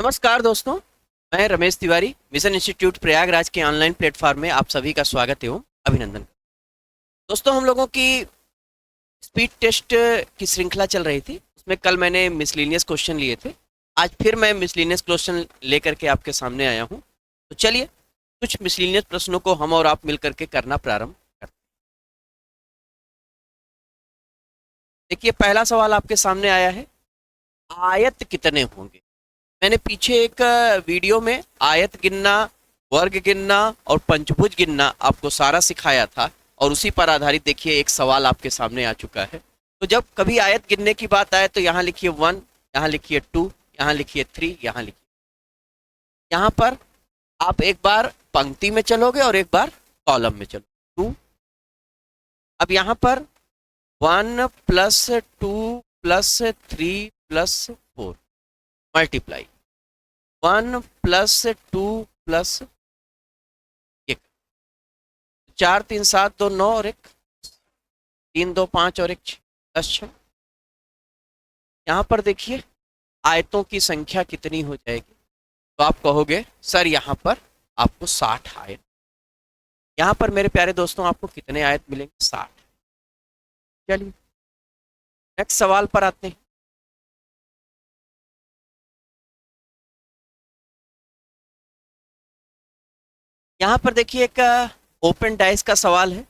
नमस्कार दोस्तों। मैं रमेश तिवारी मिशन इंस्टीट्यूट प्रयागराज के ऑनलाइन प्लेटफॉर्म में आप सभी का स्वागत एवं अभिनंदन। दोस्तों, हम लोगों की स्पीड टेस्ट की श्रृंखला चल रही थी। उसमें कल मैंने मिसलिनियस क्वेश्चन लिए थे। आज फिर मैं मिसलिनियस क्वेश्चन लेकर के आपके सामने आया हूं। तो चलिए कुछ मिसलिनियस प्रश्नों को हम और आप मिलकर के करना प्रारंभ करते हैं। देखिए, पहला सवाल आपके सामने आया है, आयत कितने होंगे। मैंने पीछे एक वीडियो में आयत गिनना, वर्ग गिनना और पंचभुज गिनना आपको सारा सिखाया था, और उसी पर आधारित देखिए एक सवाल आपके सामने आ चुका है। तो जब कभी आयत गिनने की बात आए तो यहाँ लिखिए 1, यहाँ लिखिए 2, यहाँ लिखिए 3, यहाँ लिखिए। यहाँ पर आप एक बार पंक्ति में चलोगे और एक बार कॉलम में चलो 2। अब यहाँ पर 1 plus 2 plus 3 plus 4 multiply 1 plus 2 plus 1, 4 3 7 2 9 और 1 3 2 5 और 1 10 6। यहाँ पर देखिए आयतों की संख्या कितनी हो जाएगी। तो आप कहोगे सर यहाँ पर आपको 60 आयत। यहाँ पर मेरे प्यारे दोस्तों आपको कितने आयत मिलेंगे? 60। चलिए नेक्स्ट सवाल पर आते हैं। यहाँ पर देखिए एक ओपन डाइस का सवाल है,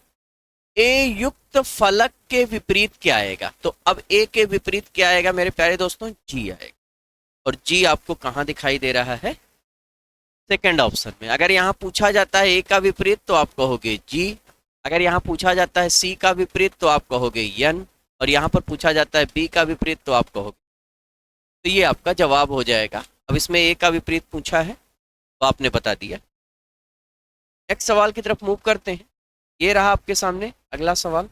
ए युक्त फलक के विपरीत क्या आएगा। तो अब ए के विपरीत क्या आएगा मेरे प्यारे दोस्तों? जी आएगा। और जी आपको कहाँ दिखाई दे रहा है? सेकंड ऑप्शन में। अगर यहाँ पूछा जाता है ए का विपरीत तो आप कहोगे जी। अगर यहाँ पूछा जाता है सी का विपरीत तो आप कहोगे यन। और यहाँ पर पूछा जाता है बी का विपरीत तो आप कहोगे। तो ये आपका जवाब हो जाएगा। अब इसमें ए का विपरीत पूछा है तो आपने बता दिया। नेक्स्ट सवाल की तरफ मूव करते हैं। ये रहा आपके सामने अगला सवाल।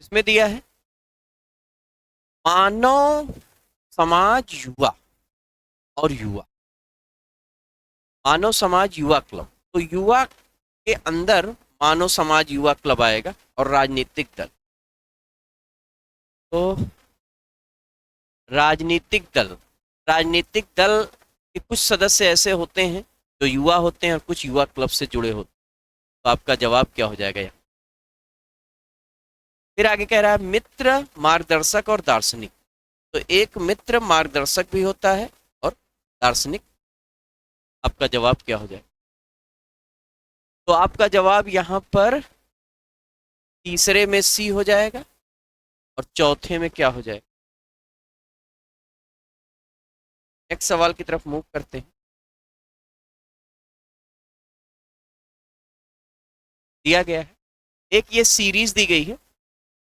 इसमें दिया है, मानव समाज युवा और युवा, मानव समाज युवा क्लब। तो युवा के अंदर मानव समाज युवा क्लब आएगा और राजनीतिक दल। तो राजनीतिक दल के कुछ सदस्य ऐसे होते हैं जो युवा होते हैं और कुछ युवा क्लब से जुड़े होते हैं। तो आपका जवाब क्या हो जाएगा यहाँ? फिर आगे कह रहा है मित्र, मार्गदर्शक और दार्शनिक। तो एक मित्र मार्गदर्शक भी होता है और दार्शनिक। आपका जवाब क्या हो जाएगा? तो आपका जवाब यहाँ पर तीसरे में सी हो जाएगा और चौथे में क्या हो जाएगा? नेक्स्ट सवाल की तरफ मूव करते हैं। दिया गया है एक ये सीरीज दी गई है।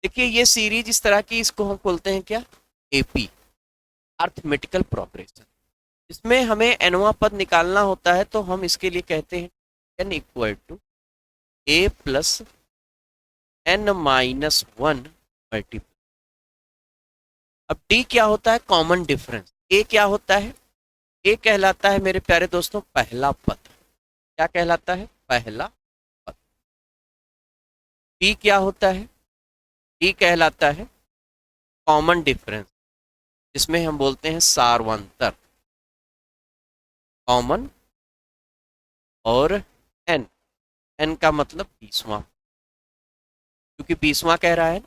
देखिए ये सीरीज इस तरह की, इसको हम बोलते हैं क्या? AP, arithmetical progression. इसमें हमें एनवा पद निकालना होता है तो हम इसके लिए कहते हैं n equal to A plus n minus 1 multiply. अब डी क्या होता है? Common difference. ए क्या होता है? ए कहलाता है मेरे प्यारे दोस्तों पहला पद। क्या कहलाता है? पहला पद। डी क्या होता है? डी कहलाता है कॉमन डिफरेंस, जिसमें हम बोलते हैं सारवंतर। कॉमन और एन, एन का मतलब 20वां, क्योंकि 20वां कह रहा है।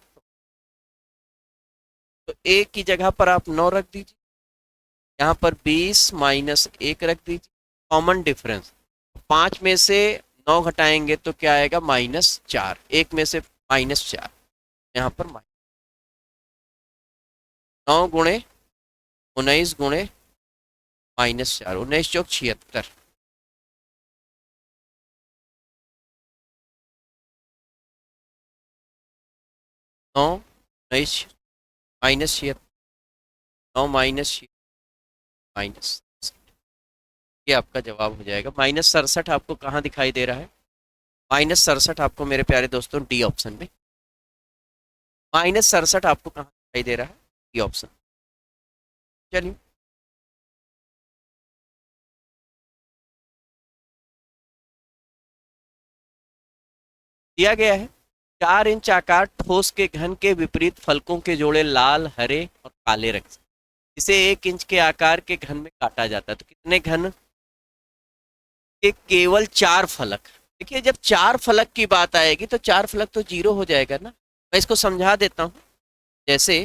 तो ए की जगह पर आप 9 रख दीजिए, यहाँ पर 20 माइनस 1 रख दीजिए। कॉमन डिफरेंस 5 में से 9 घटाएंगे तो क्या आएगा? -4। 1 में से -4, यहाँ पर 9 गुणे 19 गुणे -4, 19 चौक 76। 9 19 -76, 9 माइनस, ये आपका जवाब हो जाएगा। -67 आपको कहाँ दिखाई दे रहा है? -67 आपको मेरे प्यारे दोस्तों डी ऑप्शन में। -67 आपको कहाँ दिखाई दे रहा है? D option. चलिए दिया गया है 4 इंच आकार ठोस के घन के विपरीत फलकों के जोड़े लाल, हरे और काले रंग से। इसे 1 इंच के आकार के घन में काटा जाता है। तो कितने घन के? केवल 4 फलक। देखिए जब 4 फलक की बात आएगी तो 4 फलक तो 0 हो जाएगा ना। मैं इसको समझा देता हूँ। जैसे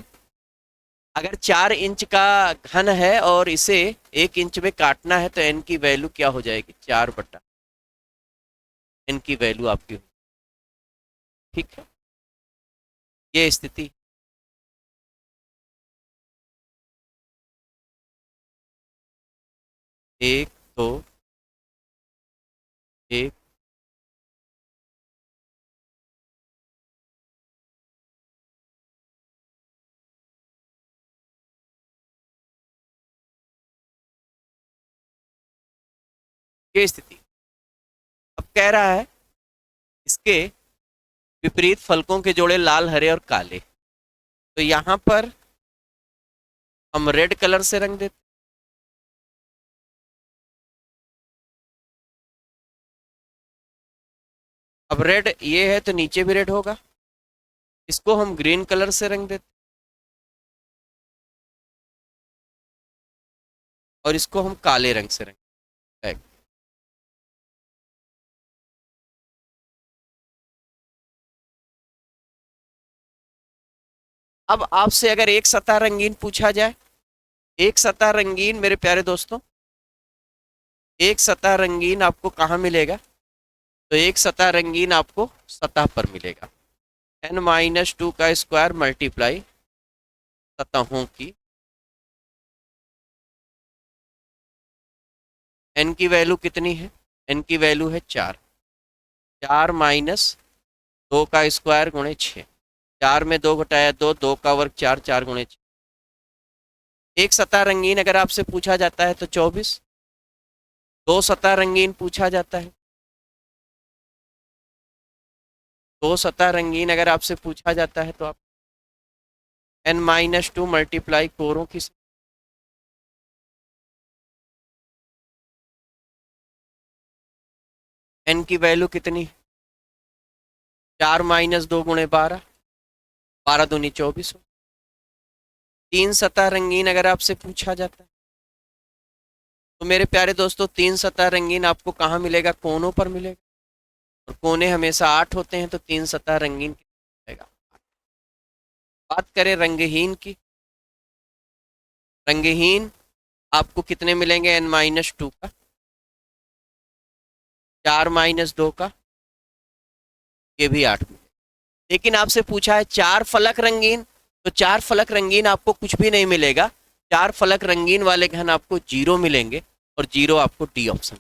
अगर 4 इंच का घन है और इसे 1 इंच में काटना है तो एन की वैल्यू क्या हो जाएगी? 4/, एन की वैल्यू आपकी। ठीक है, ये स्थिति। एक, दो, एक, ये स्थिति। अब कह रहा है इसके विपरीत फलकों के जोड़े लाल, हरे और काले। तो यहां पर हम रेड कलर से रंग देते। अब रेड ये है तो नीचे भी रेड होगा। इसको हम ग्रीन कलर से रंग देते और इसको हम काले रंग से रंग देते। अब आपसे अगर एक सतह रंगीन पूछा जाए, एक सतह रंगीन मेरे प्यारे दोस्तों, एक सतह रंगीन आपको कहाँ मिलेगा? तो एक सतह रंगीन आपको सतह पर मिलेगा। n-2 का स्क्वायर मल्टीप्लाई सतहों की। n की वैल्यू कितनी है? n की वैल्यू है 4। 4 - 2 का स्क्वायर गुणे 6। 4 में 2 घटाया 2, 2 का वर्ग 4, 4 गुणे 6। एक सतह रंगीन अगर आपसे पूछा जाता है तो 24। दो सतह रंगीन पूछा जाता है, दो सतह रंगीन अगर आपसे पूछा जाता है तो आप n-2 मल्टीप्लाई कोरों की। n की वैल्यू कितनी? 4 - 2 गुणे 12, 12 दूनी 24। तीन सतह रंगीन अगर आपसे पूछा जाता है तो मेरे प्यारे दोस्तों तीन सतह रंगीन आपको कहाँ मिलेगा? कोनों पर मिलेगा। और कोने हमेशा 8 होते हैं तो तीन सतह रंगीन मिलेगा। बात करें रंगहीन की, रंगहीन आपको कितने मिलेंगे? n-2 का, 4 - 2 का, ये भी 8। लेकिन आपसे पूछा है 4 फलक रंगीन, तो 4 फलक रंगीन आपको कुछ भी नहीं मिलेगा। 4 फलक रंगीन वाले घन आपको 0 मिलेंगे और 0 आपको डी ऑप्शन।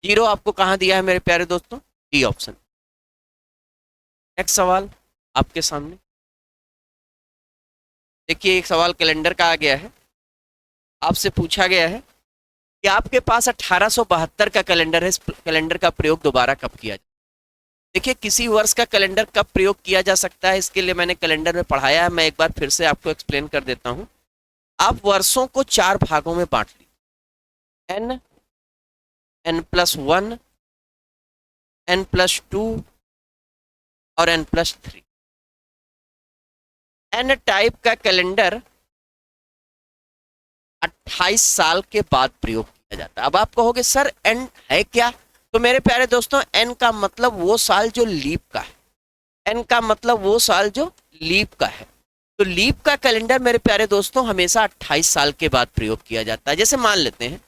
0 आपको कहाँ दिया है मेरे प्यारे दोस्तों? D option. नेक्स्ट सवाल आपके सामने देखिए, एक सवाल कैलेंडर का आ गया है। आपसे पूछा गया है कि आपके पास 1872 का कैलेंडर है, इस कैलेंडर का प्रयोग दोबारा कब किया जाए? देखिए किसी वर्ष का कैलेंडर कब प्रयोग किया जा सकता है, इसके लिए मैंने कैलेंडर में पढ़ाया है। मैं एक बार फिर से आपको एक्सप्लेन कर देता हूँ। आप वर्षों को 4 भागों में बांट लीजिए। n, n+1, n+2 और n+3। n टाइप का कैलेंडर 28 साल के बाद प्रयोग किया जाता है। अब आप कहोगे सर एन है क्या? तो मेरे प्यारे दोस्तों एन का मतलब वो साल जो लीप का है। एन का मतलब वो साल जो लीप का है। तो लीप का कैलेंडर मेरे प्यारे दोस्तों हमेशा 28 साल के बाद प्रयोग किया जाता है। जैसे मान लेते हैं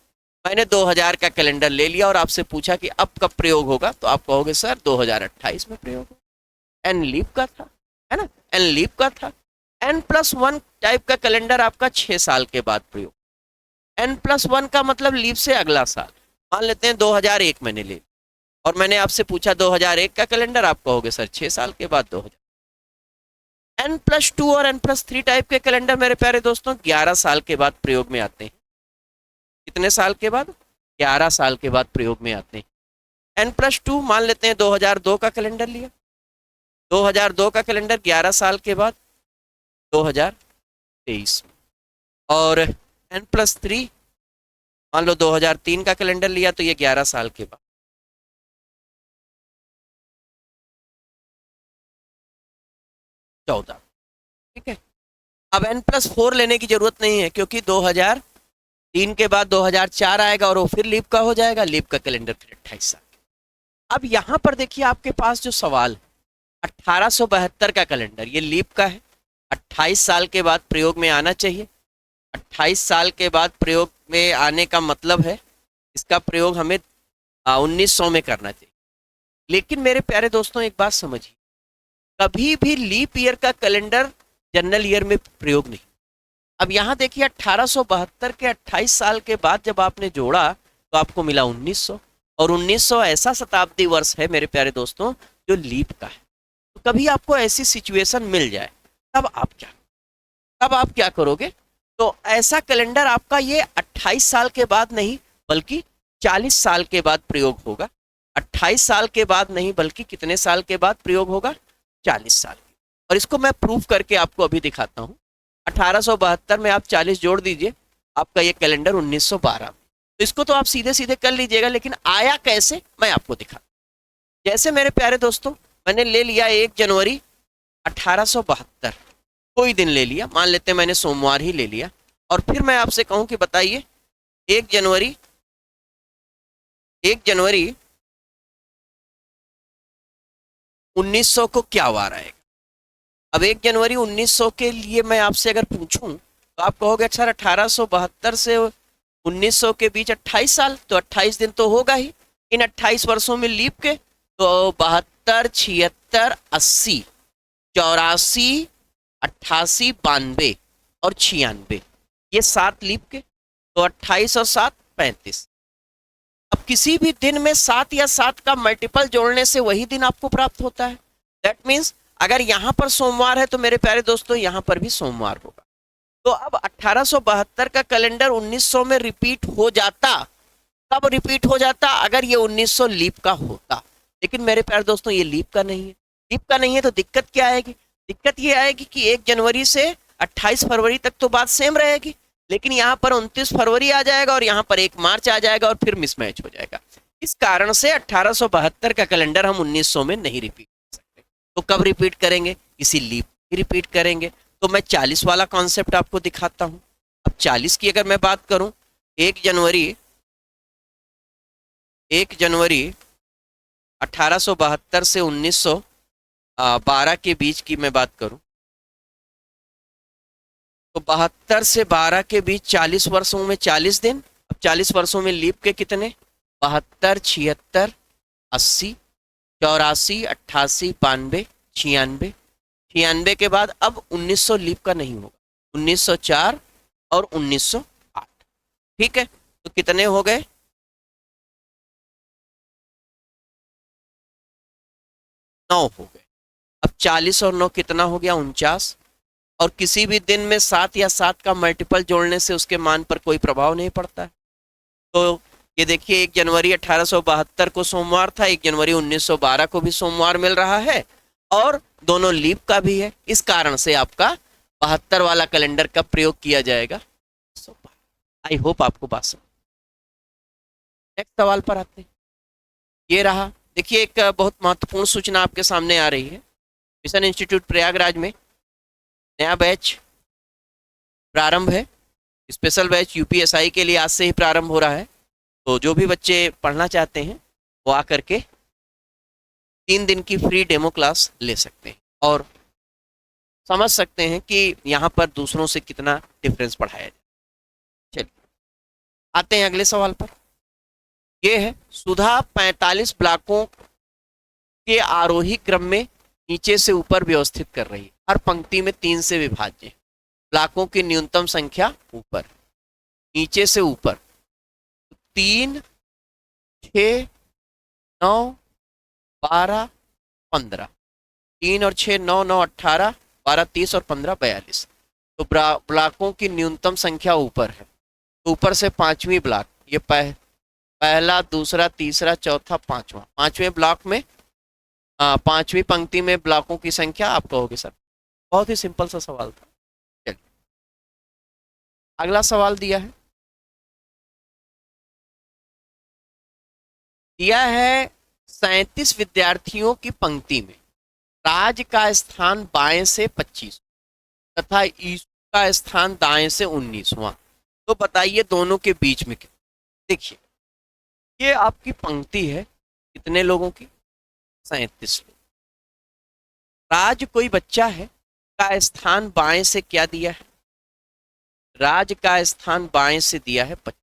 मैंने 2000 का कैलेंडर ले लिया और आपसे पूछा कि अब कब प्रयोग होगा, तो आप कहोगे सर 2028 में प्रयोग होगा। एन लीप का था, है ना, एन लीप का था। n+1 टाइप का कैलेंडर आपका 6 साल के बाद प्रयोग। n+1 का मतलब लीप से अगला साल। मान लेते हैं 2001 मैंने ले और मैंने आपसे पूछा 2001 का कैलेंडर, आप कहोगे सर 6 साल के बाद 2000। n+2 और n+3 टाइप के कैलेंडर मेरे प्यारे दोस्तों 11 साल के बाद प्रयोग में आते हैं। कितने साल के बाद? 11 साल के बाद प्रयोग में आते हैं। n+2 मान लेते हैं 2002 का कैलेंडर लिया, 2002 का कैलेंडर 11 साल के बाद 2023। और n+3 मान लो 2003 का कैलेंडर लिया तो ये 11 साल के बाद 14। ठीक है, अब n+4 लेने की जरूरत नहीं है, क्योंकि 2003 के बाद 2004 आएगा और वो फिर लीप का हो जाएगा, लीप का कैलेंडर फिर 28 साल। अब यहाँ पर देखिए आपके पास जो सवाल है, 1872 का कैलेंडर, ये लीप का है, 28 साल के बाद प्रयोग में आना चाहिए। 28 साल के बाद प्रयोग में आने का मतलब है इसका प्रयोग हमें 1900 में करना चाहिए। लेकिन मेरे प्यारे दोस्तों एक बात समझिए, कभी भी लीप ईयर का कैलेंडर जनरल ईयर में प्रयोग नहीं। अब यहाँ देखिए 1872 के 28 साल के बाद जब आपने जोड़ा तो आपको मिला 1900, और 1900 ऐसा शताब्दी वर्ष है मेरे प्यारे दोस्तों जो लीप का है। तो कभी आपको ऐसी सिचुएशन मिल जाए तब आप क्या करोगे? तो ऐसा कैलेंडर आपका ये 28 साल के बाद नहीं बल्कि 40 साल के बाद प्रयोग होगा। 28 साल के बाद नहीं बल्कि कितने साल के बाद प्रयोग होगा? 40 साल के। और इसको मैं प्रूफ करके आपको अभी दिखाता हूँ। 1872 में आप 40 जोड़ दीजिए, आपका ये कैलेंडर 1912 में। तो इसको तो आप सीधे सीधे कर लीजिएगा, लेकिन आया कैसे मैं आपको दिखाता हूँ। जैसे मेरे प्यारे दोस्तों मैंने ले लिया 1 जनवरी 1872, कोई दिन ले लिया, मान लेते हैं मैंने सोमवार ही ले लिया, और फिर मैं आपसे कहूं कि बताइए 1 जनवरी 1900 को क्या वार आएगा? अब 1 जनवरी 1900 के लिए मैं आपसे अगर पूछूं तो आप कहोगे अच्छा 1872 से 1900 के बीच 28 साल, तो 28 दिन तो होगा ही। इन 28 वर्षों में लीप के तो 72, 76, 80, 84, 88, 92 और 96, ये 7 लीप के, तो 28 और 7 35। अब किसी भी दिन में 7 या 7 का मल्टीपल जोड़ने से वही दिन आपको प्राप्त होता है। दैट मीन्स अगर यहां पर सोमवार है तो मेरे प्यारे दोस्तों यहां पर भी सोमवार होगा। तो अब 1872 का कैलेंडर 1900 में रिपीट हो जाता। कब रिपीट हो जाता? अगर ये 1900 लीप का होता। लेकिन मेरे प्यारे दोस्तों ये लीप का नहीं है। लीप का नहीं है तो दिक्कत क्या आएगी? दिक्कत ये आएगी कि 1 जनवरी से 28 फरवरी तक तो बात सेम रहेगी, लेकिन यहाँ पर 29 फरवरी आ जाएगा और यहाँ पर 1 मार्च आ जाएगा और फिर मिसमैच हो जाएगा। इस कारण से 1872 का कैलेंडर हम 1900 में नहीं रिपीट कर सकते। तो कब रिपीट करेंगे? इसी लीप ही रिपीट करेंगे। तो मैं 40 वाला कॉन्सेप्ट आपको दिखाता हूं। अब 40 की अगर मैं बात करूं, 1 जनवरी 1872 से 1912 के बीच की मैं बात करूं तो 72 से 12 के बीच 40 वर्षों में 40 दिन। अब 40 वर्षों में लीप के कितने? 72, 76, 80, 84, 88, 92, 96। 96 के बाद अब 1900 लीप का नहीं होगा, 1904 और 1908। ठीक है, तो कितने हो गए? 9 हो गए। अब 40 और 9 कितना हो गया? 49। और किसी भी दिन में 7 या 7 का मल्टीपल जोड़ने से उसके मान पर कोई प्रभाव नहीं पड़ता है। तो ये देखिए 1 जनवरी 1872 को सोमवार था, 1 जनवरी 1912 को भी सोमवार मिल रहा है और दोनों लीप का भी है। इस कारण से आपका 72 वाला कैलेंडर का प्रयोग किया जाएगा। आई होप आपको बात समझ। नेक्स्ट सवाल पर आते हैं। ये रहा, देखिए एक बहुत महत्वपूर्ण सूचना आपके सामने आ रही है। मिशन इंस्टीट्यूट प्रयागराज में नया बैच प्रारंभ है। स्पेशल बैच यूपीएसआई के लिए आज से ही प्रारंभ हो रहा है। तो जो भी बच्चे पढ़ना चाहते हैं वो आकर के 3 दिन की फ्री डेमो क्लास ले सकते हैं और समझ सकते हैं कि यहाँ पर दूसरों से कितना डिफरेंस पढ़ाया जाए। चलिए आते हैं अगले सवाल पर। ये है, सुधा 45 ब्लॉकों के आरोही क्रम में नीचे से ऊपर व्यवस्थित कर रही है। हर पंक्ति में 3 से विभाज्य है। ब्लॉकों की न्यूनतम संख्या ऊपर, नीचे से ऊपर 3, 6, 9, 12, 15। 3 और 6 9, 9 18, 12 30 और 15 42। तो ब्लॉकों की न्यूनतम संख्या ऊपर है। तो ऊपर से 5वीं ब्लॉक, ये पहला, दूसरा, तीसरा, चौथा, 5वां। 5वें ब्लॉक में 5वीं पंक्ति में ब्लॉकों की संख्या आप कहोगे सर। बहुत ही सिंपल सा सवाल था। चलिए अगला सवाल दिया है 37 विद्यार्थियों की पंक्ति में राज का स्थान बाएं से 25 तथा का स्थान दाएं से 19वां। तो बताइए दोनों के बीच में कितना। देखिए ये आपकी पंक्ति है, कितने लोगों की? 37 लोग। राज कोई बच्चा है, का स्थान बाएं से क्या दिया है? राज का स्थान बाएं से दिया है 25।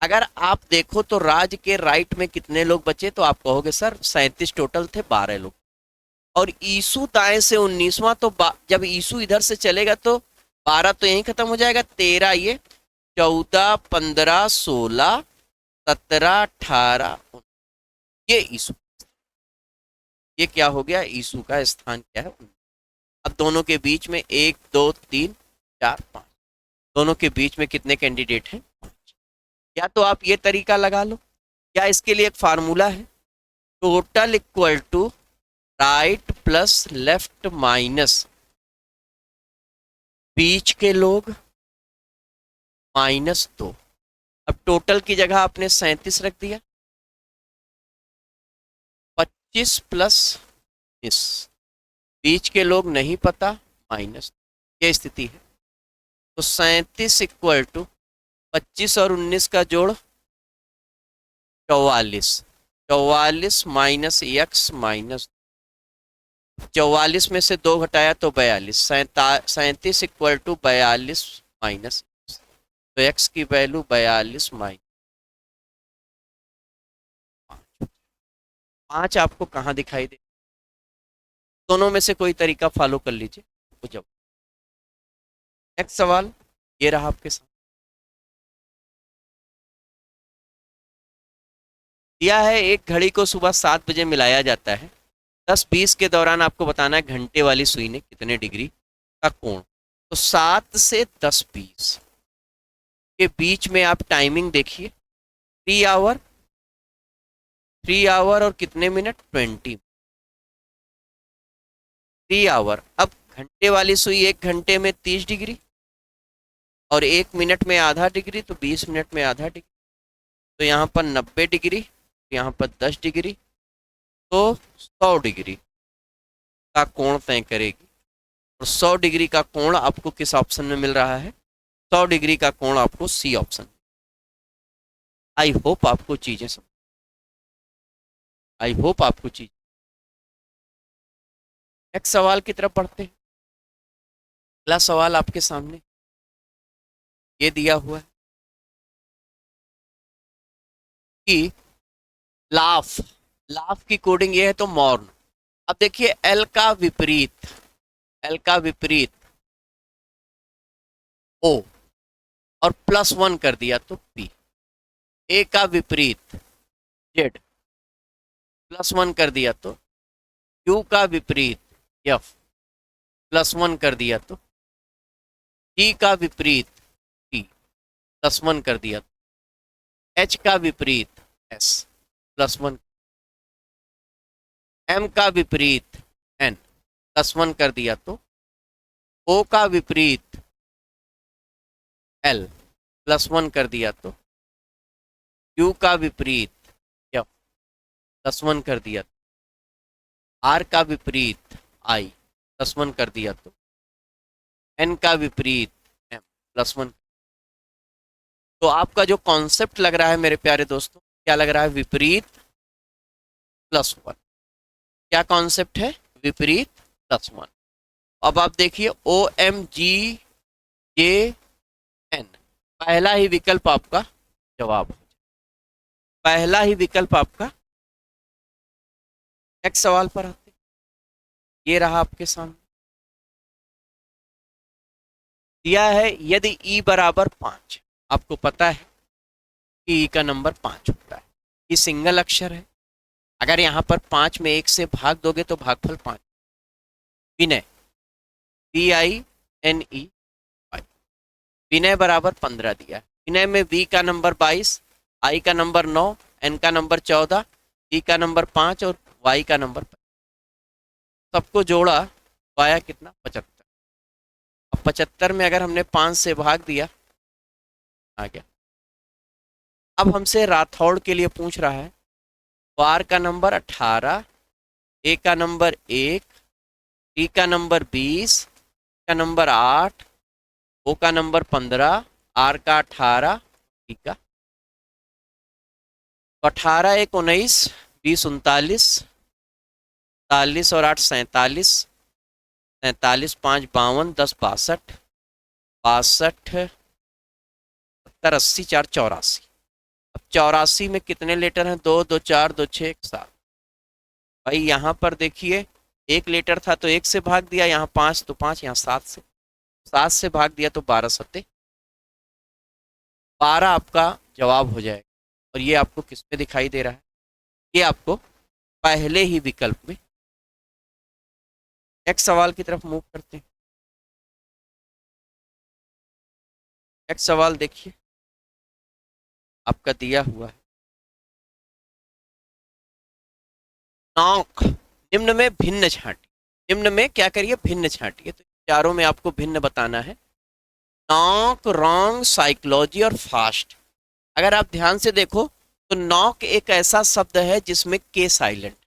अगर आप देखो तो राज के राइट में कितने लोग बचे, तो आप कहोगे सर 37 टोटल थे, 12 लोग। और ईसु दाएं से 19वां, तो जब ईसु इधर से चलेगा तो 12 तो यहीं खत्म हो जाएगा, 13 ये, 14 15 16 17 18 ये ईसु, ये क्या हो गया? ईसु का स्थान क्या है? अब दोनों के बीच में 1 2 3 4 5, दोनों के बीच में कितने कैंडिडेट हैं? 5। या तो आप ये तरीका लगा लो, या इसके लिए एक फार्मूला है, total equal to right plus left minus बीच के लोग -2। अब टोटल की जगह आपने 37 रख दिया, 25 प्लस 19, बीच के लोग नहीं पता, माइनस, ये स्थिति है। तो 37 इक्वल टू 25 और 19 का जोड़ 44, 44 माइनस x माइनस 44 में से 2 घटाया तो 42, 37 इक्वल टू 42 माइनस, तो x की वैल्यू 42 माइनस 5 आपको कहाँ दिखाई दे? दोनों में से कोई तरीका फॉलो कर लीजिए। तो जब नेक्स्ट सवाल ये रहा आपके साथ, दिया है एक घड़ी को सुबह 7 बजे मिलाया जाता है, 10:20 के दौरान आपको बताना है घंटे वाली सुई ने कितने डिग्री का कोण। तो 7 से 10:20 के बीच में आप टाइमिंग देखिए, 3 आवर और कितने मिनट? 20, 3 आवर। अब घंटे वाली सुई 1 घंटे में 30 डिग्री और 1 मिनट में आधा डिग्री, तो 20 मिनट में आधा डिग्री, तो यहाँ पर 90 डिग्री, यहाँ पर 10 डिग्री, तो 100 डिग्री का कोण तय करेगी। और 100 डिग्री का कोण आपको किस ऑप्शन में मिल रहा है? 100 डिग्री का कोण आपको सी ऑप्शन। आई होप आपको चीजें समझ, आई होप आपको चीज। नेक्स्ट सवाल की तरफ बढ़ते हैं। अगला सवाल आपके सामने ये दिया हुआ है कि लाफ, लाफ की कोडिंग ये है तो मॉर्न। अब देखिए एल का विपरीत, एल का विपरीत ओ और +1 कर दिया तो पी, ए का विपरीत जेड, +1 कर दिया तो क्यू का विपरीत एफ, +1 कर दिया तो जी का विपरीत टी, +1 कर दिया तो एच का विपरीत एस, +1, एम का विपरीत एन, +1 कर दिया तो ओ का विपरीत एल, +1 कर दिया तो क्यू का विपरीत एफ, +1 कर दिया तो आर का विपरीत आई, +1 कर दिया तो एन का विपरीत एम, +1। तो आपका जो कॉन्सेप्ट लग रहा है मेरे प्यारे दोस्तों, क्या लग रहा है? विपरीत +1। क्या कॉन्सेप्ट है? विपरीत +1। अब आप देखिए ओ एम जी जे एन, पहला ही विकल्प आपका जवाब हो, पहला ही विकल्प आपका। नेक्स्ट सवाल पर आते, ये रहा आपके सामने, दिया है यदि ई बराबर 5, आपको पता है कि ई का नंबर 5 होता है, ये सिंगल अक्षर है, अगर यहाँ पर 5 में 1 से भाग दोगे तो भागफल 5। विनय, VINE, विनय बराबर 15 दिया है। विनय में वी का नंबर 22, आई का नंबर 9, एन का नंबर 14, ई का नंबर 5 और वाई का नंबर 5, सबको जोड़ा तो आया कितना? 75। अब 75 में अगर हमने 5 से भाग दिया आ गया। अब हमसे राठौड़ के लिए पूछ रहा है, वार का नंबर 18, ए का नंबर 1, टी का नंबर 20, का नंबर 8, ओ का नंबर 15, आर का 18, ठीक है। 18 एक 19, 20 39, 40 और 8 47, 47 5 52, 10 62, 62 70 80 4 84। अब 84 में कितने लेटर हैं? 2 2 4 2 6 1 7। भाई यहाँ पर देखिए, एक लेटर था तो एक से भाग दिया, यहाँ 5 तो 5, यहाँ 7 से भाग दिया तो 12 सत्ते 12 आपका जवाब हो जाएगा। और ये आपको किस में दिखाई दे रहा है? ये आपको पहले ही विकल्प में। नेक्स्ट सवाल की तरफ मूव करते हैं। नेक्स्ट सवाल देखिए, आपका दिया हुआ है, नौक निम्न में भिन्न छांटी। निम्न में क्या करिए? भिन्न छांटिए। तो चारों में आपको भिन्न बताना है। नॉक, रॉन्ग, साइकोलॉजी और फास्ट। अगर आप ध्यान से देखो तो नॉक एक ऐसा शब्द है जिसमें के साइलेंट,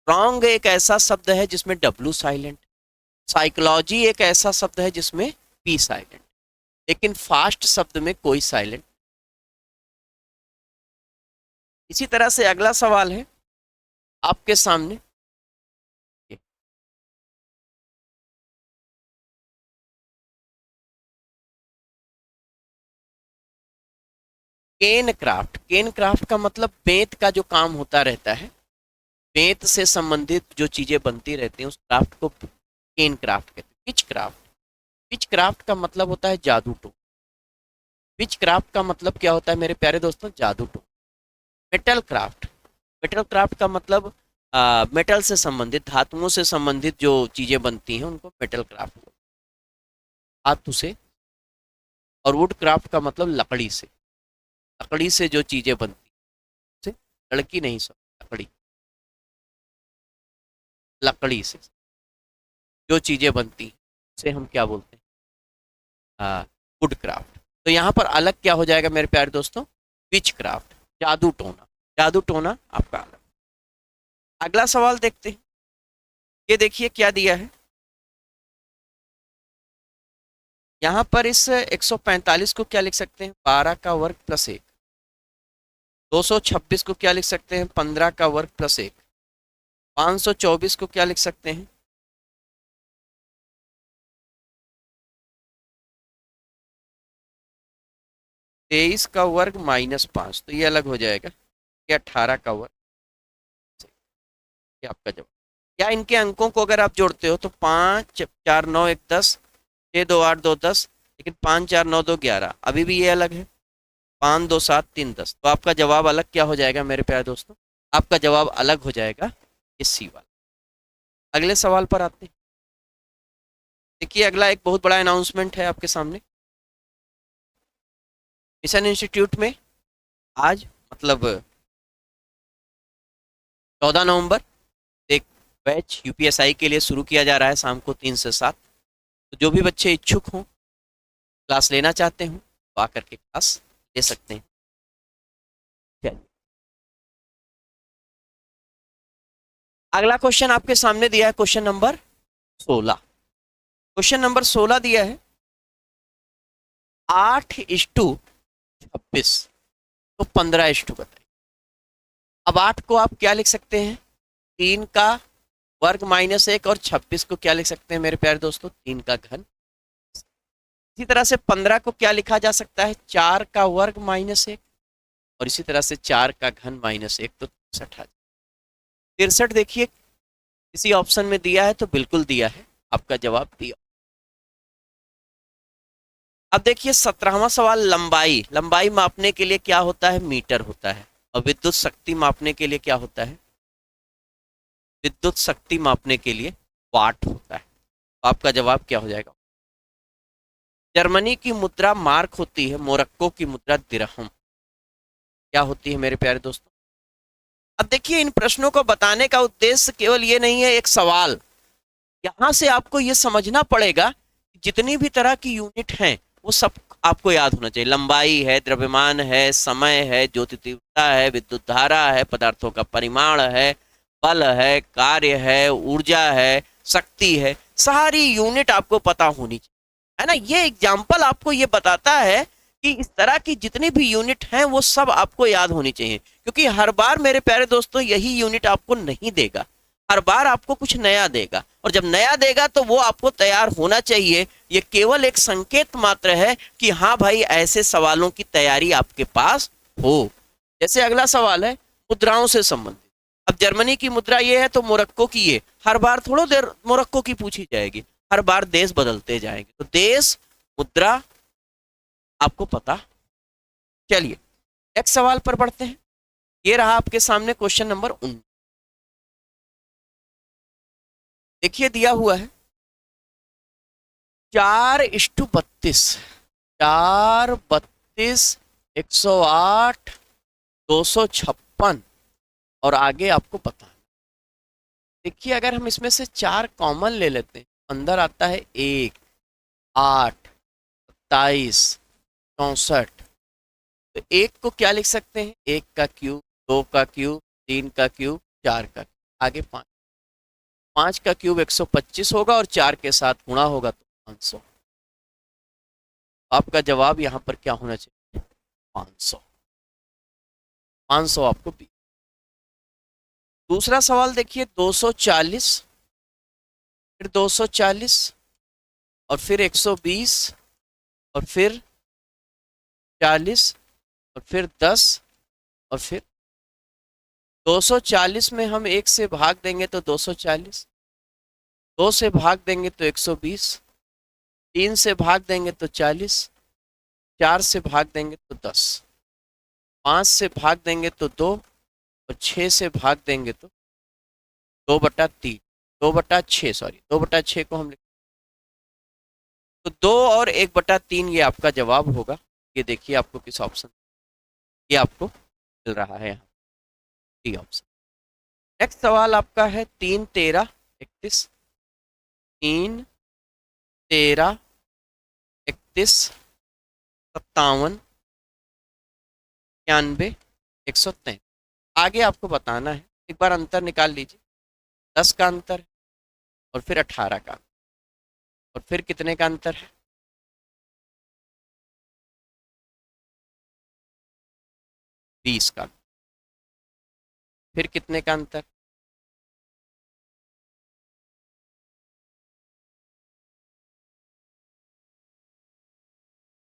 रॉन्ग एक ऐसा शब्द है जिसमें डब्लू साइलेंट, साइकोलॉजी एक ऐसा शब्द है जिसमें पी साइलेंट, लेकिन फास्ट शब्द में कोई साइलेंट। इसी तरह से अगला सवाल है आपके सामने, केन क्राफ्ट। केन क्राफ्ट का मतलब बेंत का जो काम होता रहता है, बेंत से संबंधित जो चीजें बनती रहती हैं, उस क्राफ्ट को केन क्राफ्ट कहते हैं। पिच क्राफ्ट, पिच क्राफ्ट का मतलब होता है जादू टोना। पिच क्राफ्ट का मतलब क्या होता है मेरे प्यारे दोस्तों? जादू टोना। मेटल क्राफ्ट, मेटल क्राफ्ट का मतलब मेटल से संबंधित, धातुओं से संबंधित जो चीजें बनती हैं उनको मेटल क्राफ्ट, धातु से। और वुड क्राफ्ट का मतलब लकड़ी से, लकड़ी से जो चीजें बनती हैं, लड़की नहीं सब, लकड़ी, लकड़ी से जो चीजें बनती हैं उसे हम क्या बोलते हैं? Would craft. तो यहाँ पर अलग क्या हो जाएगा मेरे प्यारे दोस्तों? विच क्राफ्ट, जादू टोना। जादू टोना आपका अलग। अगला सवाल देखते हैं। ये देखिए क्या दिया है यहाँ पर। इस 145 को क्या लिख सकते हैं? 12 का वर्ग प्लस 1। 226 को क्या लिख सकते हैं? 15 का वर्ग प्लस 1। 524 को क्या लिख सकते हैं? 23 का वर्ग माइनस 5। तो ये अलग हो जाएगा। ये 18 का वर्ग, ये आपका जवाब। या इनके अंकों को अगर आप जोड़ते हो तो 5 4 9 1 10, 6 2 8 2 10, लेकिन 5 4 9 2 11, अभी भी ये अलग है। 5 2 7 3 10। तो आपका जवाब अलग क्या हो जाएगा मेरे प्यारे दोस्तों? आपका जवाब अलग हो जाएगा इस सी वाला। अगले सवाल पर आते हैं। देखिए अगला एक बहुत बड़ा अनाउंसमेंट है आपके सामने। मिशन इंस्टीट्यूट में आज मतलब 14 नवंबर एक बैच यूपीएसआई के लिए शुरू किया जा रहा है, शाम को 3 से 7। तो जो भी बच्चे इच्छुक हों, क्लास लेना चाहते हों, तो आकर के क्लास ले सकते हैं। चलिए अगला क्वेश्चन आपके सामने दिया है, क्वेश्चन नंबर 16। क्वेश्चन नंबर 16 दिया है 8:26 तो 15:, बताइए। अब 8 को आप क्या लिख सकते हैं? 3 का वर्ग माइनस 1। और 26 को क्या लिख सकते हैं मेरे प्यारे दोस्तों? 3 का घन। इसी तरह से 15 को क्या लिखा जा सकता है? 4 का वर्ग माइनस 1। और इसी तरह से 4 का घन माइनस 1 तो 63। 63 देखिए किसी ऑप्शन में दिया है तो बिल्कुल दिया है, आपका जवाब दिया। अब देखिए 17वां सवाल, लंबाई। लंबाई मापने के लिए क्या होता है? मीटर होता है। और विद्युत शक्ति मापने के लिए क्या होता है? विद्युत शक्ति मापने के लिए वाट होता है। तो आपका जवाब क्या हो जाएगा? जर्मनी की मुद्रा मार्क होती है, मोरक्को की मुद्रा दिरहम क्या होती है मेरे प्यारे दोस्तों? अब देखिए इन प्रश्नों को बताने का उद्देश्य केवल ये नहीं है एक सवाल, यहां से आपको ये समझना पड़ेगा जितनी भी तरह की यूनिट हैं वो सब आपको याद होना चाहिए। लंबाई है, द्रव्यमान है, समय है, ज्योति तीव्रता है, विद्युत धारा है, पदार्थों का परिमाण है, बल है, कार्य है, ऊर्जा है, शक्ति है, सारी यूनिट आपको पता होनी चाहिए, है ना। ये एग्जाम्पल आपको ये बताता है कि इस तरह की जितनी भी यूनिट हैं वो सब आपको याद होनी चाहिए, क्योंकि हर बार मेरे प्यारे दोस्तों यही यूनिट आपको नहीं देगा, हर बार आपको कुछ नया देगा, और जब नया देगा तो वो आपको तैयार होना चाहिए। ये केवल एक संकेत मात्र है कि हाँ भाई ऐसे सवालों की तैयारी आपके पास हो। जैसे अगला सवाल है मुद्राओं से संबंधित। अब जर्मनी की मुद्रा ये है तो मोरक्को की ये, हर बार थोड़ा देर मोरक्को की पूछी जाएगी, हर बार देश बदलते जाएंगे, तो देश मुद्रा आपको पता। चलिए नेक्स्ट सवाल पर बढ़ते हैं। ये रहा आपके सामने क्वेश्चन नंबर 19। देखिए दिया हुआ है 4:32, 4:32, 108, 256 और आगे आपको पता है। देखिए अगर हम इसमें से 4 कॉमन ले लेते हैं, अंदर आता है 1, 8, 27, 64। तो 1 को क्या लिख सकते हैं, 1 का क्यूब, 2 का क्यूब, 3 का क्यूब, 4 का क्यूब, आगे 5, 5 का क्यूब 125 होगा और 4 के साथ गुणा होगा तो 500। आपका जवाब यहाँ पर क्या होना चाहिए, 500, 500 आपको भी। दूसरा सवाल देखिए 240, फिर 240 और फिर 120 और फिर 40 और फिर 10 और फिर 240 में हम 1 से भाग देंगे तो 240, 2 से भाग देंगे तो 120, 3 से भाग देंगे तो 40, 4 से भाग देंगे तो 10, 5 से भाग देंगे तो 2 और 6 से भाग देंगे तो 2/3, 2/6, सॉरी 2/6 को हम लिख, तो 2 और 1/3 ये आपका जवाब होगा। ये देखिए आपको किस ऑप्शन, ये आपको मिल रहा है यहाँ, डी ऑप्शन। नेक्स्ट सवाल आपका है 3, 13, 31, 3, 13, 31, 57, 91, 103। आगे आपको बताना है, एक बार अंतर निकाल लीजिए, 10 का अंतर और फिर 18 का, और फिर कितने का अंतर है, 20 का, फिर कितने का अंतर,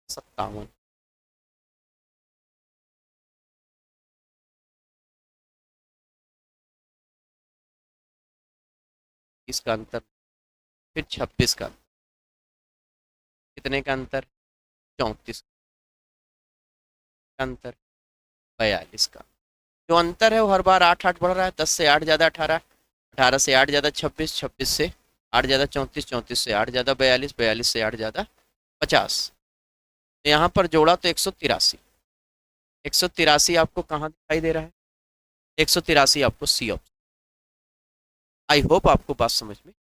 57, इसका अंतर, फिर 26 का, कितने का अंतर, 34 का अंतर, 42 का। जो अंतर है वो हर बार 8 8 बढ़ रहा है, 10 से 8 ज़्यादा 18, 18 से 8 ज़्यादा 26, 26 से 8 ज़्यादा 34, 34 से 8 ज़्यादा 42, 42 से 8 ज़्यादा 50। तो यहाँ पर जोड़ा तो 183, 183 आपको कहाँ दिखाई दे रहा है, 183 आपको सी ऑप्शन। आई होप आपको बात समझ में।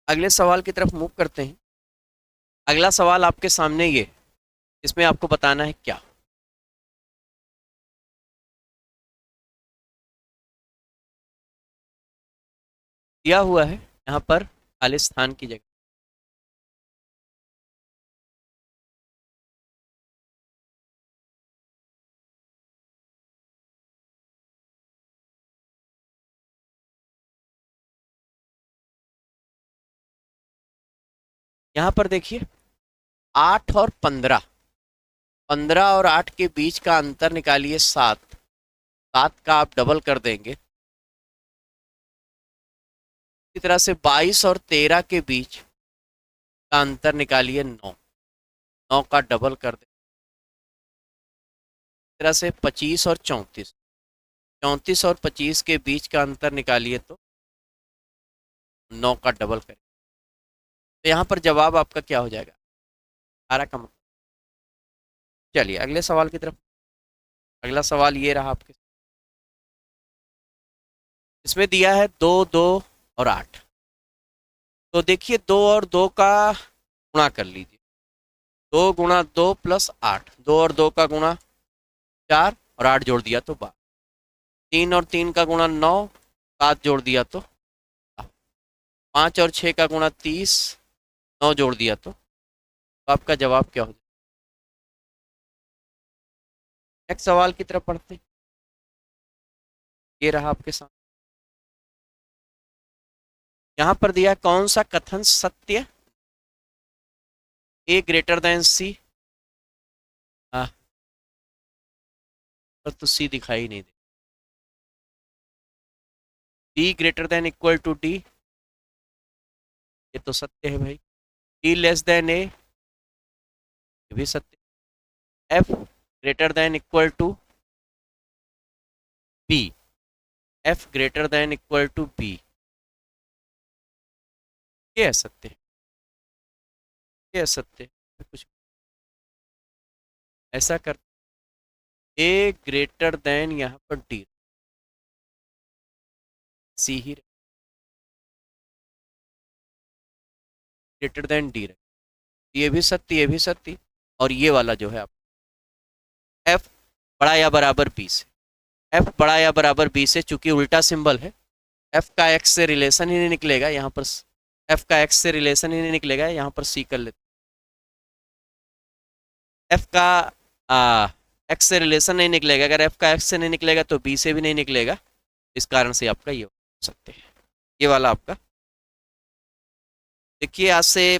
अगले सवाल की तरफ मूव करते हैं। अगला सवाल आपके सामने ये, इसमें आपको बताना है क्या, दिया हुआ है यहाँ पर खालिस्तान की जगह, यहाँ पर देखिए 8 और 15, 15 और 8 के बीच का अंतर निकालिए 7, 7 का आप डबल कर देंगे, इसी तरह से 22 और 13 के बीच का अंतर निकालिए 9, 9 का डबल कर देंगे, इस तरह से 25 और 34, 34 और 25 के बीच का अंतर निकालिए तो 9 का डबल करें, तो यहाँ पर जवाब आपका क्या हो जाएगा, 18 का। चलिए अगले सवाल की तरफ। अगला सवाल ये रहा आपके, इसमें दिया है 2, 2 और 8। तो देखिए 2 और 2 का गुणा कर लीजिए, 2 गुणा 2 प्लस 8, 2 और 2 का गुणा 4 और 8 जोड़ दिया तो 12। 3 और 3 का गुणा 9, 7 जोड़ दिया तो 5 और 6 का गुणा 30, 9 जोड़ दिया तो आपका जवाब क्या हो जाए? नेक्स्ट सवाल की तरफ पढ़ते हैं। ये रहा आपके सामने। यहाँ पर दिया कौन सा कथन सत्य, ए ग्रेटर देन सी, पर तो सी दिखाई नहीं दे, D greater than equal to D, ये तो सत्य है भाई। डी लेस देन ए, ये भी सत्य। F greater than equal to B, F greater than equal to B, ये असत्य है, ये असत्य है। कुछ ऐसा कर, ए ग्रेटर देन यहाँ पर डी, सी ही ग्रेटर देन डी, ये भी सत्य, ये भी सत्य। और ये वाला जो है आप एफ बड़ा या बराबर बी से, एफ बड़ा या बराबर बी से, चूंकि उल्टा सिंबल है, एफ का एक्स से रिलेशन ही नहीं निकलेगा यहाँ पर, एफ का एक्स से रिलेशन ही नहीं निकलेगा, यहाँ पर सी कर लेते। एफ का एक्स से रिलेशन नहीं निकलेगा, अगर एफ का एक्स से नहीं निकलेगा तो बी से भी नहीं निकलेगा, इस कारण से आपका ये हो सकते हैं। ये वाला आपका देखिए, आज से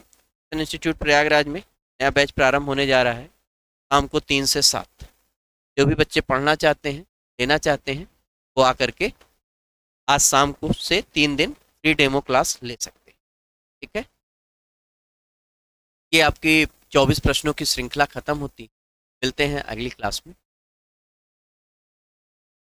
इंस्टीट्यूट प्रयागराज में नया बैच प्रारंभ होने जा रहा है, शाम को 3 से 7। जो भी बच्चे पढ़ना चाहते हैं, लेना चाहते हैं, वो आकर के आज शाम को से 3 दिन फ्री डेमो क्लास ले सकते हैं। ठीक है, ये आपकी 24 प्रश्नों की श्रृंखला खत्म होती। मिलते हैं अगली क्लास में।